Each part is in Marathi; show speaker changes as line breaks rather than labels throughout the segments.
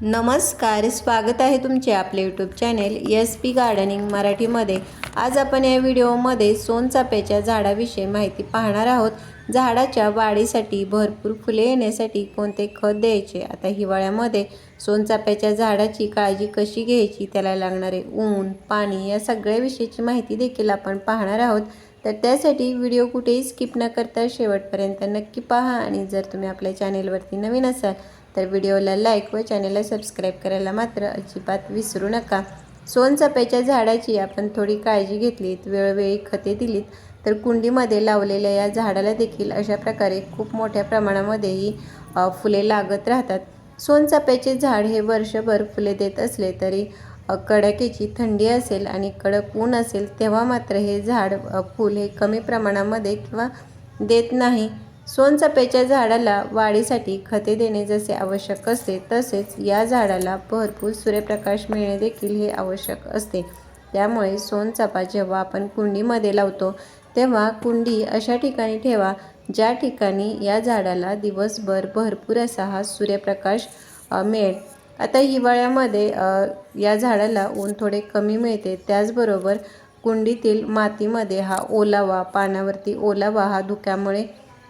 नमस्कार, स्वागत आहे तुमचे आपले यूट्यूब चॅनेल SP गार्डनिंग मराठीमध्ये। आज आपण या व्हिडिओमध्ये सोनचाफ्याच्या झाडाविषयी माहिती पाहणार आहोत। झाडाच्या वाढीसाठी भरपूर फुले येण्यासाठी कोणते खत द्यायचे, आता हिवाळ्यामध्ये सोनचाफ्याच्या झाडाची काळजी कशी घ्यायची, त्याला लागणारे ऊन, पाणी या सगळ्या विषयीची माहिती देखील आपण पाहणार आहोत। तर त्यासाठी व्हिडिओ कुठेही स्किप न करता शेवटपर्यंत नक्की पहा आणि जर तुम्ही आपल्या चॅनेलवरती नवीन असाल तर व्हिडिओला लाईक व चॅनलला सबस्क्राईब करायला मात्र अजिबात विसरू नका। सोनचाफ्याच्या झाडाची आपण थोडी काळजी घेतलीत, वेळोवेळी खते दिलीत तर कुंडीमध्ये लावलेल्या या झाडाला देखील अशा प्रकारे खूप मोठ्या प्रमाणामध्येही फुले लागत राहतात। सोनचाफ्याचे झाड हे वर्षभर फुले देत असले तरी कडाक्याची थंडी असेल आणि कडक ऊन असेल तेव्हा मात्र हे झाड फूल हे कमी प्रमाणामध्ये किंवा देत नाही। सोनचाफ्याच्या झाडाला वाढीसाठी खते देणे जसे आवश्यक असते तसेच या झाडाला भरपूर सूर्यप्रकाश मिळणे देखील हे आवश्यक असते। त्यामुळे सोनचाफा जेव्हा आपण कुंडीमध्ये लावतो तेव्हा कुंडी अशा ठिकाणी ठेवा ज्या ठिकाणी या झाडाला दिवसभर भरपूर असा हा सूर्यप्रकाश मिळेल। आता हिवाळ्यामध्ये या झाडाला ऊन थोडे कमी मिळते, त्याचबरोबर कुंडीतील मातीमध्ये हा ओलावा, पानावरती ओलावा हा धुक्यामुळे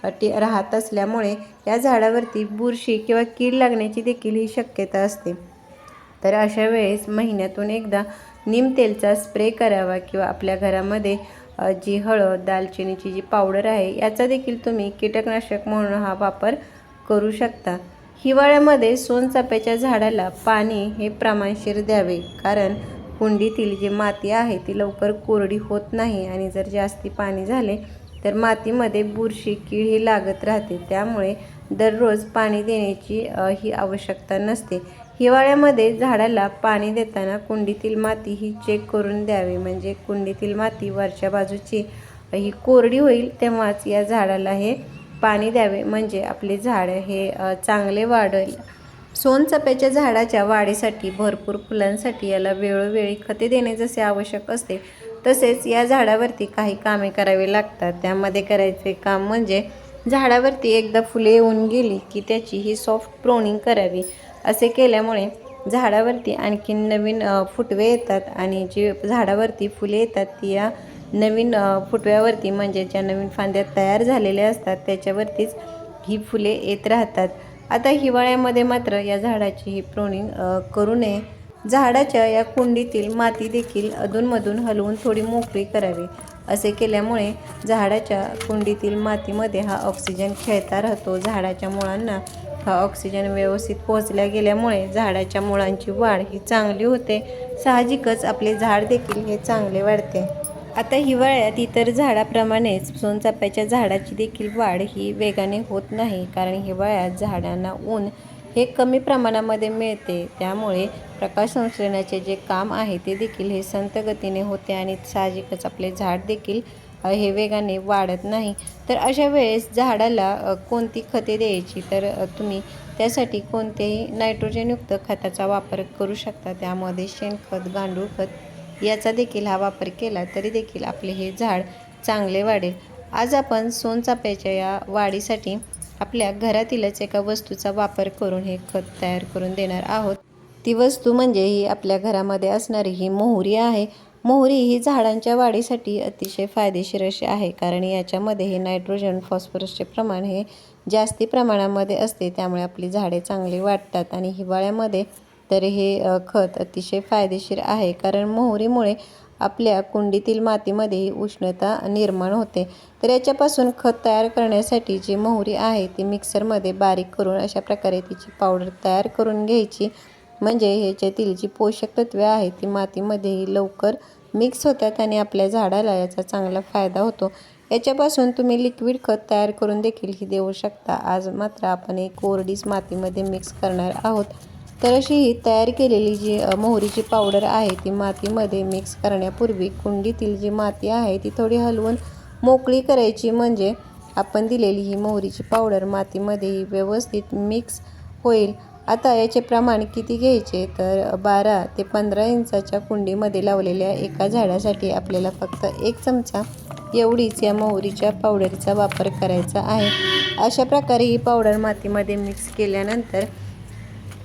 राहत असल्यामुळे या झाडावरती बुरशी किंवा कीड लागण्याची देखील ही शक्यता असते। तर अशा वेळेस महिन्यातून एकदा नीम तेलचा स्प्रे करावा किंवा आपल्या घरामध्ये जी हळद, दालचिनीची जी पावडर आहे याचा देखील तुम्ही कीटकनाशक म्हणून हा वापर करू शकता। हिवाळ्यामध्ये सोनचाफ्याच्या झाडाला पाणी हे प्रमाणशीर द्यावे, कारण कुंडीतील जी माती आहे ती लवकर कोरडी होत नाही आणि जर जास्ती पाणी झाले तर मातीमध्ये बुरशी, कीड ही लागत राहते। त्यामुळे दररोज पाणी देण्याची ही आवश्यकता नसते। हिवाळ्यामध्ये झाडाला पाणी देताना कुंडीतील माती ही चेक करून द्यावी, म्हणजे कुंडीतील माती वरच्या बाजूची ही कोरडी होईल तेव्हाच या झाडाला हे पाणी द्यावे, म्हणजे आपले झाड हे चांगले वाढेल। सोनचाफ्याच्या झाडाच्या वाढीसाठी भरपूर फुलांसाठी याला वेळोवेळी खते देणे जसे आवश्यक असते तसेच या झाडावरती काही कामे करावी लागतात। त्यामध्ये करायचे काम म्हणजे झाडावरती एकदा फुले येऊन गेली की त्याची ही सॉफ्ट प्रोनिंग करावी। असे केल्यामुळे झाडावरती आणखी नवीन फुटवे येतात आणि जी झाडावरती फुले येतात ती या नवीन फुटव्यावरती, म्हणजे ज्या नवीन फांद्या तयार झालेल्या असतात त्याच्यावरतीच ही फुले येत राहतात। आता हिवाळ्यामध्ये मात्र या झाडाची ही प्रोनिंग करू नये। झाडाच्या या कुंडीतील माती देखील अधूनमधून हलवून थोडी मोकळी करावी। असे केल्यामुळे झाडाच्या कुंडीतील मातीमध्ये हा ऑक्सिजन खेळता राहतो। झाडाच्या मुळांना हा ऑक्सिजन व्यवस्थित पोहोचल्या गेल्यामुळे झाडाच्या मुळांची वाढ ही चांगली होते। साहजिकच आपले झाड देखील हे चांगले वाढते। आता हिवाळ्यात इतर झाडाप्रमाणेच सोनचाफ्याच्या झाडाची देखील वाढ ही वेगाने होत नाही, कारण हिवाळ्यात झाडांना ऊन हे कमी प्रमाणामध्ये मिळते। त्यामुळे प्रकाश संश्लेषणाचे जे काम आहे ते देखील हे संथ गतीने होते आणि साहजिकच आपले झाड देखील हे वेगाने वाढत नाही। तर अशा वेळेस झाडाला कोणती खते द्यायची, तर तुम्ही त्यासाठी कोणतेही नायट्रोजनयुक्त खताचा वापर करू शकता। त्यामध्ये शेणखत, गांडूळ खत याचा देखील हा वापर केला तरी देखील आपले हे झाड चांगले वाढेल। आज आपण सोनचाफ्याच्या या वाढीसाठी आपल्या घरातीलच एका वस्तूचा वापर करून हे खत तयार करून देणार आहोत। ती वस्तू म्हणजे ही आपल्या घरामध्ये असणारी ही मोहरी आहे। मोहरी ही झाडांच्या वाढीसाठी अतिशय फायदेशीर अशी आहे, कारण याच्यामध्ये हे नायट्रोजन, फॉस्फरसचे प्रमाण हे जास्ती प्रमाणामध्ये असते। त्यामुळे आपली झाडे चांगली वाढतात आणि हिवाळ्यामध्ये तर हे खत अतिशय फायदेशीर आहे, कारण मोहरीमुळे आपल्या कुंडीतील मातीमध्ये उष्णता निर्माण होते। तर याच्यापासून खत तयार करण्यासाठी जी मोहरी आहे ती मिक्सरमध्ये बारीक करून अशा प्रकारे तिची पावडर तयार करून घ्यायची, म्हणजे ह्याच्यातील जी पोषक तत्वे आहेत ती मातीमध्येही लवकर मिक्स होतात आणि आपल्या झाडाला याचा चांगला फायदा होतो। याच्यापासून तुम्ही लिक्विड खत तयार करून देखील ही देऊ शकता। आज मात्र आपण एक कोरडीच मातीमध्ये मिक्स करणार आहोत। तर अशी ही तयार केलेली जी मोहरीची पावडर आहे ती मातीमध्ये मिक्स करण्यापूर्वी कुंडीतील जी माती आहे ती थोडी हलवून मोकळी करायची, म्हणजे आपण दिलेली ही मोहरीची पावडर मातीमध्ये व्यवस्थित मिक्स होईल। आता याचे प्रमाण किती घ्यायचे, तर 12 ते 15 इंचाच्या कुंडीमध्ये लावलेल्या एका झाडासाठी आपल्याला फक्त 1 चमचा एवढीच या मोहरीच्या पावडरचा वापर करायचा आहे। अशा प्रकारे ही पावडर मातीमध्ये मिक्स केल्यानंतर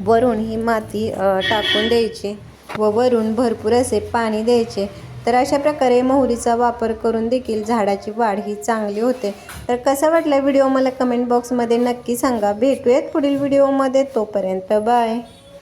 वरून ही माती टाकून द्यायची व वरून भरपूर असे पाणी द्यायचे। तर अशा प्रकारे मोहरीचा वापर करून देखील झाडाची वाढ ही चांगली होते। तर कसा वाटला व्हिडिओ मला कमेंट बॉक्समध्ये नक्की सांगा। भेटूयात पुढील व्हिडिओमध्ये, तोपर्यंत बाय।